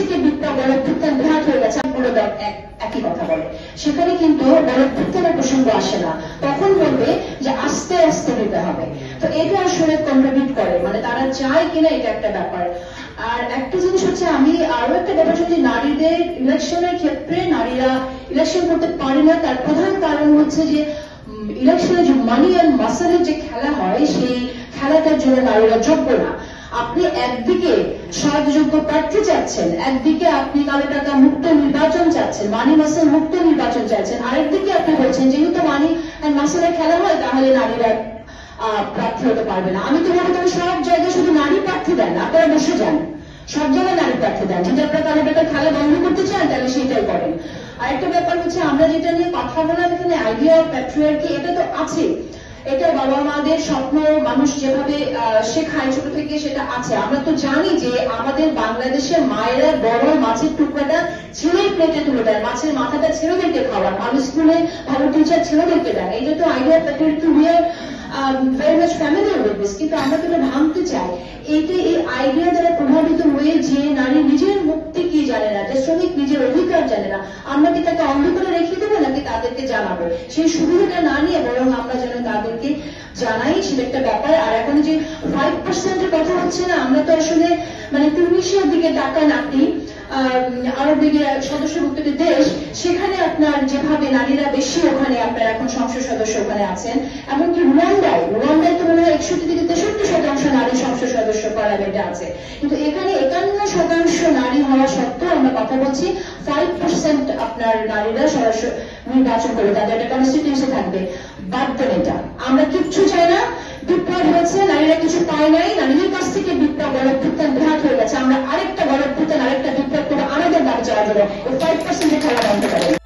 থেকে বিপ্লব গণঅভ্যুত্থান বিরাট হয়ে গেছে পুরো একই কথা বলে, সেখানে কিন্তু গণঅভ্যুত্থানের প্রসঙ্গ আসে না। তখন বলবে যে আস্তে আস্তে নিতে হবে। তো এটা আসলে কন্ট্রিবিউট করে, মানে তারা চায় কিনা এটা একটা ব্যাপার। আর একটা জিনিস হচ্ছে, আমি আরো একটা ব্যাপার শুনছি, নারীদের ইলেকশনের ক্ষেত্রে নারীরা ইলেকশন করতে পারে না। তার প্রধান কারণ হচ্ছে যে ইলেকশনে যে মানি অ্যান্ড মাসেলের যে খেলা হয়, সেই খেলাটার জন্য নারীরা যোগ্য না। আপনি একদিকে সৎযোগ্য প্রার্থী চাচ্ছেন, একদিকে আপনি কালো টাকা মুক্ত নির্বাচন চাচ্ছেন, মানি মাসেল মুক্ত নির্বাচন চাচ্ছেন, আরেকদিকে আপনি বলছেন যেহেতু মানি অ্যান্ড মাসেলের খেলা হয় তাহলে নারীরা প্রার্থী হতে পারবে না। আমি তো মনে করি সব জায়গায় শুধু নারী প্রার্থী দেন, আপনারা বসে যান, সব জায়গায় নারী প্রার্থী দেন। যদি আপনারা কালো টাকার খেলা বন্ধ করতে চান তাহলে সেটাই করেন। আরেকটা ব্যাপার হচ্ছে, আমরা যেটা নিয়ে কথা বললাম এখানে আইডিয়া অফ প্যাট্রিয়ার্কি, এটা তো আছে, এটা বাবা মাদের স্বপ্ন, মানুষ যেভাবে শেখায় ছোট থেকে সেটা আছে। আমরা তো জানি যে আমাদের বাংলাদেশের মায়েরা বড় মাছের টুকরাটা ছেলের প্লেটে তুলে দেয়, মাছের মাথাটা ছেলেদেরকে খাওয়ান, ভালো স্কুলে ভালো টিচার ছেলেদেরকে দেন। এটা তো idea of patriarchy, we are very much familiar with this, কিন্তু আমরা কিন্তু ভাঙতে চাই। এই আইডিয়া দ্বারা প্রভাবিত হয়ে যে নারী নিজের মুক্তি কি জানে না, যে শ্রমিক নিজের অধিকার জানে না, আমরা কি তাকে অন্ধ করে রেখে দেবো নাকি তাদেরকে জানাবো? সেই সুবিধাটা না নিয়ে বরং আমরা যেন তাদেরকে জানাই, সেটা একটা ব্যাপার। আর এখন যে 5% কথা হচ্ছে না, আমরা তো আসলে মানে টিউনিশিয়ার দিকে টাকা নাকি আরব লীগের সদস্যভুক্ত দেশ, সেখানে আপনার যেভাবে নারীরা বেশি, ওখানে আপনার এখন সংসদ সদস্য ওখানে আছেন। এমনকি রুয়ান্ডায় তো মনে হয় 61 থেকে 63% নারী সংসদ সদস্য পার্লামেন্টে আছে, কিন্তু এখানে 51% নারী হওয়া সত্ত্বেও আমরা কথা বলছি 5% আপনার নারীরা সরাসরি নির্বাচন করে তাদের একটা কনস্টিটিউশন থাকবে। বাদ দেন এটা, আমরা কিচ্ছু চাই না। বিপ্লব হয়েছে, নারীরা কিছু পায় নাই, নারীদের কাছ থেকে বিপ্লব গণঅভ্যুত্থান বিরাট হয়ে গেছে। আমরা আরেকটা গণঅভ্যুত্থান, আরেকটা বিপ্লব করে আমাদের দাবি চাওয়ার জন্য 5% খেলা বন্ধ করেন।